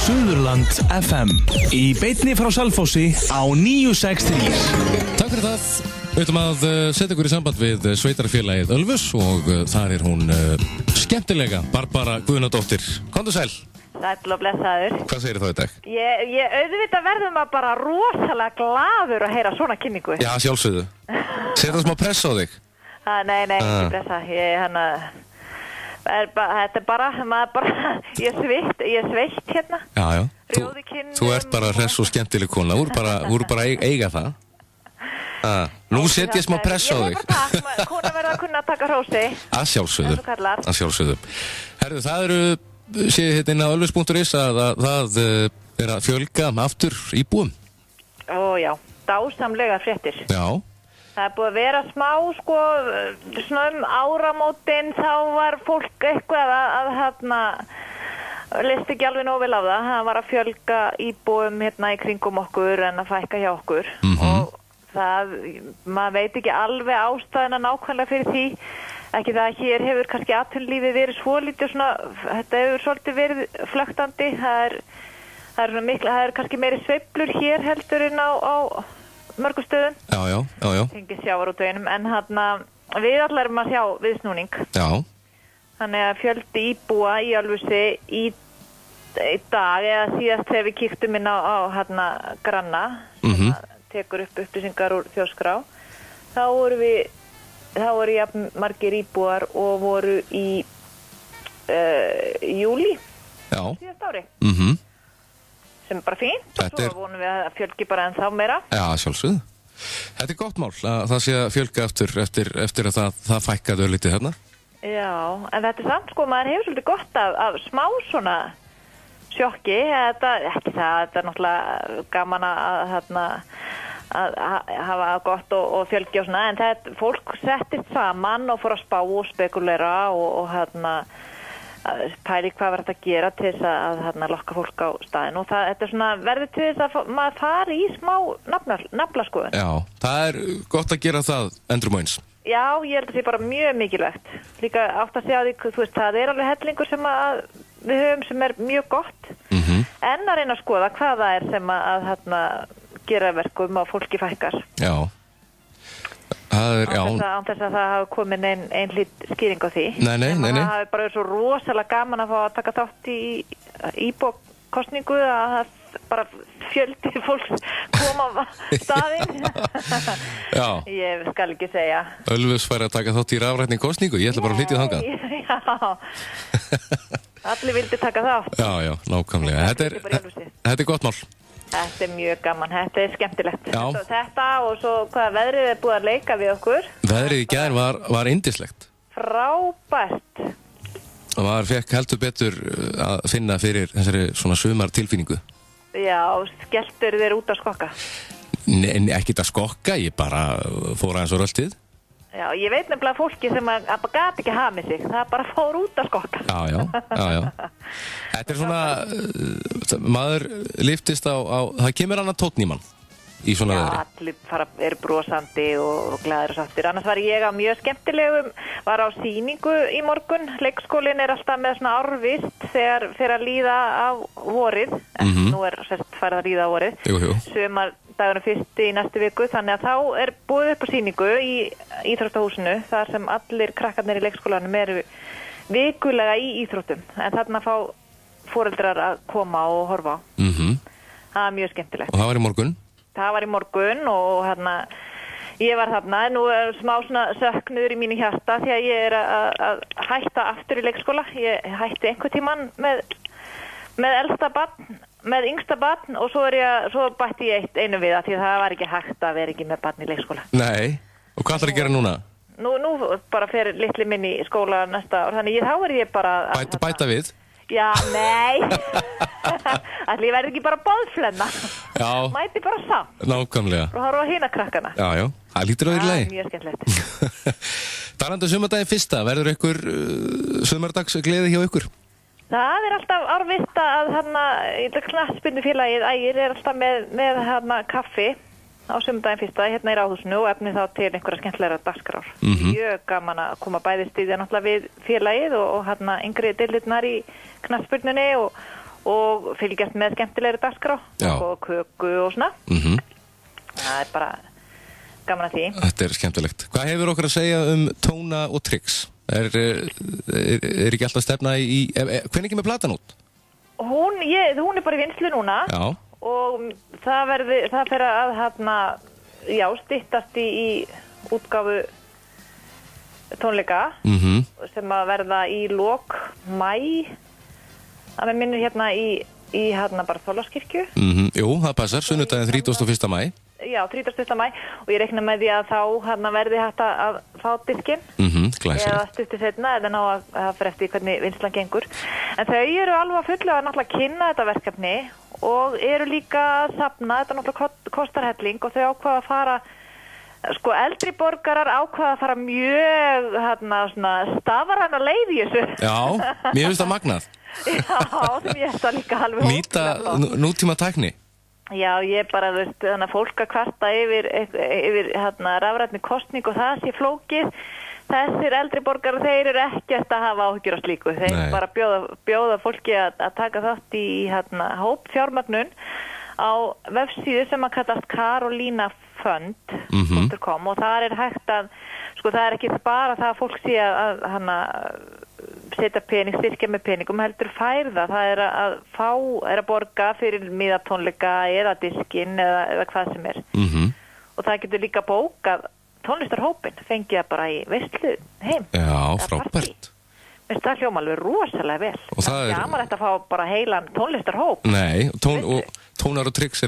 Suðurland FM í beinni frá Selfossi á 963. Takk fyrir það. Við ætlum að setja ykkur í samband við sveitarfélagið Ölfus og þar er hún skemmtilega Barbara Guðnadóttir. Komdu sæl. Sæll og blessaður. Hvað segir þá í dag? Ég auðvitað verðum að bara rosalega glaður að heyra svona kynningu. Já, sjálfsögðu. Setja smá press á þig. Nei, ekki pressa. Þetta er bara, ég er sveitt hérna. Já. Rjóði kinnum. Þú ert bara hress og skemmtileg kona. Þú eru bara eiga það. Nú set ég smá press á þig. Kona verða að kunna taka hrósi. Að sjálfsögðu. Herðu, það eru, séð hérna inn á ölfus.is að það er að fjölga aftur íbúum. Ó já, dásamlega fréttir. Já. Það er búið að vera smá, svona áramótin, þá var fólk eitthvað listi ekki alveg nóg vel á það. Það var að fjölga íbúum hérna í kringum okkur en að fækka hjá okkur. Og maður veit ekki alveg ástæðuna nákvæmlega fyrir því. Ekki það að hér hefur kannski atvinnulífið verið svolítið svona, þetta hefur svolítið verið flöktandi. Það er kannski meiri sveiflur hér heldur en á mörgum stöðum. Já. Tengið sjávarútveginum, en við allar erum að sjá viðsnúning. Já. Þannig að fjöldi íbúa í Ölfusi í dag, eða síðast þegar við kíktum inn á Granna, sem tekur upp upplýsingar úr þjóðskrá, þá voru jafn margir íbúar og voru í júlí síðast ári. Sem er bara fínt, og svo vonum við að fjölgi bara ennþá meira. Já, sjálfsögðu. Þetta er gott mál að það sé að fjölga eftir að það fækkaði örlítið hérna. Já, en þetta er samt maður hefur svolítið gott af smá svona sjokki. Þetta er náttúrulega gaman að hafa gott og fjölgi og svona, en fólk settist saman og fór að spá og spekulera og pæli hvað var þetta að gera til þess að lokka fólk á staðinn, og þetta er svona verður til þess að maður fari í smá naflaskoðun. Já, það er gott að gera það endrum og eins. Já, ég held að það sé bara mjög mikilvægt. Líka átt að segja því, það er alveg hellingur sem við höfum sem er mjög gott, en að reyna að skoða hvað það er sem að gera verkum að fólki fækkar. Já. Án þess að það hafi komin ein hlýtt skýring á því. Nei. Það hafi bara verið svo rosalega gaman að fá að taka þátt í íbúakosningu, að það bara fjöldi fólks koma á staðinn. Já. Ég skal ekki segja. Ölfus fær að taka þátt í rafrænni kosningu, ég ætla bara að flytja þangað. Já. Allir vildi taka þátt. Já, nákvæmlega. Þetta er gott mál. Þetta er mjög gaman, þetta er skemmtilegt. Já. Þetta og svo hvað veðrið er búið að leika við okkur. Veðrið í gær var yndislegt. Frábært. Og maður fekk heldur betur að finna fyrir þessari svona sumar tilfinningu. Já, skelltur þér út að skokka? Nei, ekkert að skokka, ég bara fór aðeins á röltið. Já, ég veit nefnilega fólki sem að gat ekki hafa með sig, það bara fór út að skokka. Já. Þetta er svona, maður lyftist á það kemur annan tónn í mann í svona veðri. Já, allir eru brosandi og glæðir og sáttir. Annars var ég á mjög skemmtilegum, var á sýningu í morgun. Leikskólinn er alltaf með svona árvist þegar fer að líða á vorið, en nú er farið að líða á vorið. Jú. Sumar dagurinn fyrsti í næstu viku, þannig að þá er búið upp á sýningu í íþróttahúsinu, þar sem allir krakkarnir í leikskólanum eru vikulega í íþróttum, en þarna fá foreldrar að koma og horfa á. Það er mjög skemmtilegt. Og það var í morgun? Það var í morgun og ég var þarna. Nú er smá svona söknuður í mínu hjarta því að ég er að hætta aftur í leikskóla. Ég hætti einhvern tímann með elsta barn, með yngsta barn, og svo bætti ég einu við það, því að það var ekki hægt að vera ekki með barn í leikskóla. Nei, og hvað ætlar að gera núna? Nú bara fer litli minn í skóla næsta ár, þannig þá er ég bara bæta við? Já, nei. Ætli ég verði ekki bara boðflenna. Já. Mæti bara samt. Nákvæmlega. Og horfa á hina krakkana. Já. Það lítur að vera í lagi. Það er mjög skemmtilegt. Talandi um sumardaginn fyrsta, verður ykkur sumardagsgleði hjá ykkur? Það er alltaf árvist að knattspyrnufélagið Ægir er alltaf með kaffi á sumardaginn fyrsta hérna í Ráðhúsinu og efnið þá til einhverja skemmtilegra dagskrár. Mjög gaman að koma bæði styðja náttúrulega við félagið og yngri deildirnar í knattspyrnunni og og fylgjast með skemmtilegri dagskrá og köku og svona. Það bara gaman að því. Þetta skemmtilegt. Hvað hefur okkur að segja Tóna og Trix? Er ekki alltaf stefna í hvernig kemur platan út? Hún er bara í vinnslu núna. Já. Og það fer að styttast í útgáfu tónleika sem að verða í lok maí. Það minnir í bara Þorlákskirkju. Jú, það passar, sunnudaginn 31. maí. Já, 31. maí og ég reikna með því að þá verði hægt að fá diskinn. Glæsilegt. Eða stuttu seinna eða ná að fyrir eftir hvernig vinnslan gengur. En þau eru alveg að fullu að náttúrulega kynna þetta verkefni og eru líka að safna, þetta náttúrulega kostar helling og þau ákvaða að fara, eldri borgarar ákvaða að fara mjög stafræna leið í þessu. Já, mér finnst það magnað. Já, sem ég það líka alveg nýta nútíma tækni. Já, ég bara, þannig að fólk að kvarta yfir rafrænni kosning og það sé flókið. Þessir eldri borgarar, þeir eru ekkert að hafa áhyggjur á slíku. Þeir bara bjóða fólki að taka þátt í hópfjármögnun á vefsíðu sem að kallast carolinafund.com og það er hægt að, það er ekki bara það að fólk sé að setja pening, styrkja með peningum, heldur færða. Það er að borga fyrir miðatónleika eða diskinn eða hvað sem er. Og það getur líka bókað tónlistarhópin, fengið það bara í veislu heim. Já, frábært. Mér finnst það hljóma alveg rosalega vel. Og það er gaman að fá bara heilan tónlistarhóp. Nei, Tónar og Trix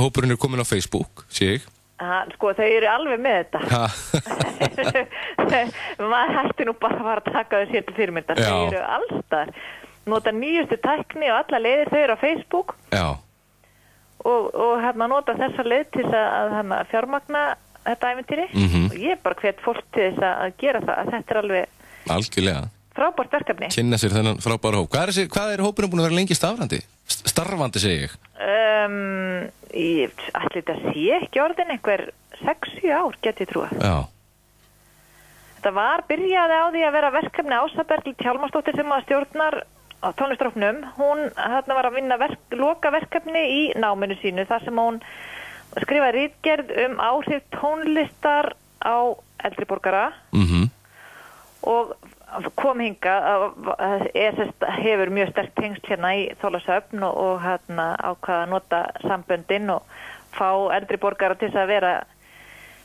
hópurinn er komin á Facebook, sé ég. Þau eru alveg með þetta. Maður hætti nú bara að fara að taka þau sér til fyrirmyndar. Þau eru allstar. Nota nýjustu tækni og alla leiðir þau eru á Facebook. Já. Og nota þessa leið til að fjármagna þetta ævintýri. Og ég bara hvet fólk til þess að gera það. Að þetta er alveg algjörlega frábært verkefni. Kynna sér þennan frábæra hóp. Hvað er hópurinn búin að vera lengi starfandi, segi ég? Ætli þetta sé ekki orðin einhver 6-7 ár, get ég trúa. Já. Þetta byrjaði á því að vera verkefni Ása Berglind Hjálmarsdóttir sem að stjórnar á tónlistarhópnum. Hún var að vinna lokaverkefni í náminu sínu þar sem hún skrifaði ritgerð áhrif tónlistar á eldri borgara. Og kom hingað, hefur mjög sterkt tengsl hérna í Þorlákshöfn og ákvaða að nota samböndin og fá eldri borgara til þess að vera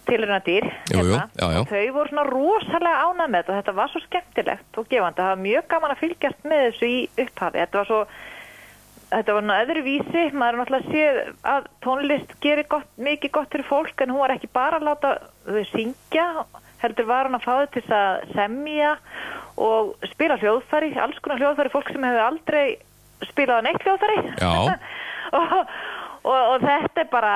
tilraunadýr hérna. Þau voru svona rosalega ánægð með þetta og þetta var svo skemmtilegt og gefandi. Það var mjög gaman að fylgjast með þessu í upphafi. Þetta var öðruvísi. Maður er náttúrulega séð að tónlist gerir mikið gott fyrir fólk en hún var ekki bara að láta þau syngja, heldur var hún að fá þau til að semja og spila hljóðfæri, alls konar hljóðfæri, fólk sem hefur aldrei spilað neitt hljóðfæri. Já. og þetta er bara,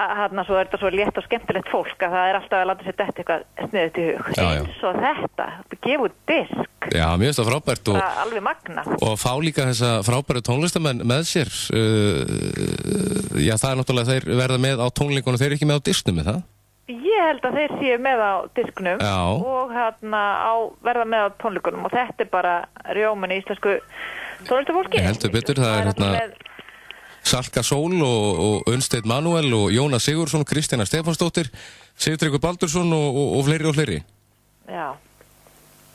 svo er þetta svo létt og skemmtilegt fólk að það er alltaf að láta sér þetta eitthvað sniðugt í hug. Eins og þetta, gefa út disk. Já, mér finnst það frábært. Það er alveg magna. Og fá líka þessa frábæru tónlistamenn með sér. Já, það er náttúrulega þeir verða með á tónleikunum, þeir eru ekki með á disknum með það? Ég held að þeir séu með á disknum og verða með á tónleikunum og þetta er bara rjómin í íslensku tónlistarfólki. Ég heldur betur, það er Salka Sól og Unnsteinn Manuel og Jónas Sigurðsson, Kristjana Stefánsdóttir, Sigtryggur Baldursson og fleiri og fleiri. Já.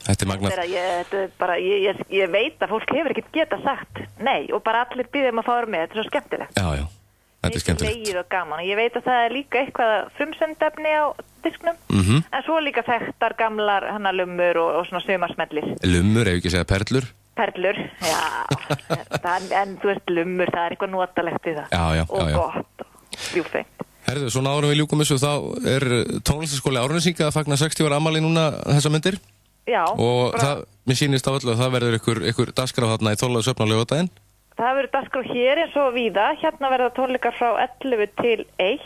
Þetta er magnað. Ég veit að fólk hefur ekkert getað sagt nei og bara allir biðjum að fá vera með, þetta er svo skemmtilegt. Já. Þetta er skemmtilegt. Mikið og gaman. Ég veit að það er líka eitthvað frumsendefni á disknum, en svo líka þekktar gamlar lummur og svona sumarsmellir. Lummur, ef ekki segja perlur? Perlur, já. En þú veist, lummur, það er eitthvað notalegt í það. Já. Og gott og ljúffengt. Herðu, svona árum við ljúkum þessu, þá er tónlistarskóli Árnesinga að fagna 60 ára afmæli núna þessa myndir. Já. Og mér sýnist á öllu að það verður ykkur dagskrá þarna í Þorlákshöfn á laugardaginn. Það verður dagskrá hér eins og víða. Hérna verða tónleikar frá 11 til 1.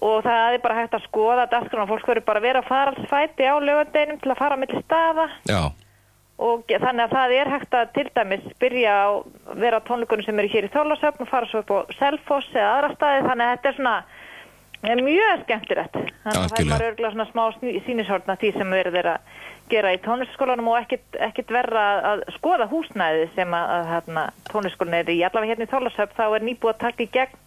Og það er bara hægt að skoða dagskrána. Fólk verður bara að vera á faraldsfæti á laugardeginum til að fara milli staða. Já. Og þannig að það er hægt að til dæmis byrja á vera á tónleikunum sem eru hér í Þorlákshöfn og fara svo upp á Selfoss eða aðra staði. Þannig að þetta er svona Mjög skemmtilegt. Þannig að það er maður örgulega svona smá sýnishorn af því sem verið að gera í tónlistaskólanum og ekkert verra að skoða húsnæði sem að tónlistaskólan er í. Allavega hérna í Þorlákshöfn þá er nýbúið að taka í gegn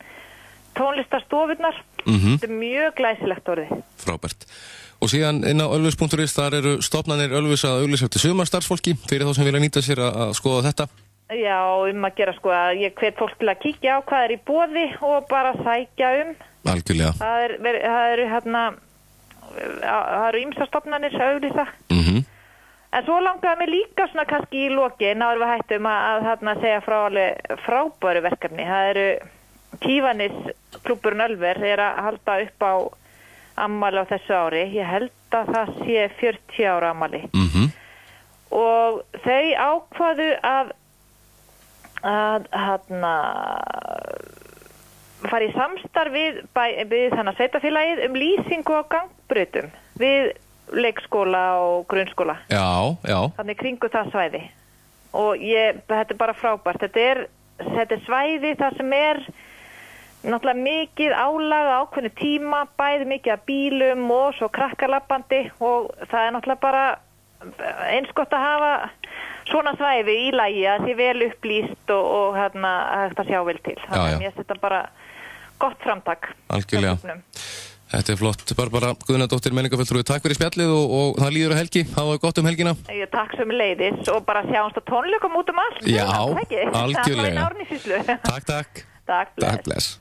tónlistarstofunar. Þetta er mjög glæsilegt orðið. Frábært. Og síðan inn á Ölvis.is þar eru stofnanir Ölvis að auglýsa eftir sumarstarfsfólki fyrir þá sem vilja nýta sér að skoða þetta. Já, að gera sko að ég hvet fólk til að kíkja á hvað er í boði og bara sækja Algjörlega. Það eru ýmsar stofnanir að auglýsa. En svo langaði mig líka svona kannski í lokin áður við hættum að segja frá alveg frábæru verkefni. Það eru Kívanisklúbburinn Ölver er að halda upp á afmæli á þessu ári. Ég held að það sé 40 ára afmæli. Og þau ákváðu að fara í samstarf við þannig sveitarfélagið lýsingu á gangbrautum við leikskóla og grunnskóla. Já. Þannig kringu það svæði. Og þetta er bara frábært. Þetta er svæði þar sem er náttúrulega mikið álag á ákveðnu tíma, bæði mikið af bílum og svo krakkalabbandi og það er náttúrulega bara eins gott að hafa svona svæði í lagi að því vel upplýst og hægt að sjá vel til. Þannig að mér þetta bara gott framtak. Algjörlega. Þetta er flott. Barbara Guðnadóttir, menningarfulltrúi, takk fyrir spjallið og það líður á helgi. Hafa gott helgina. Takk sömuleiðis og bara sjáumst á tónleikum út allt. Já, algjörlega. Það var í Árnessýslu. Takk. Takk, bless.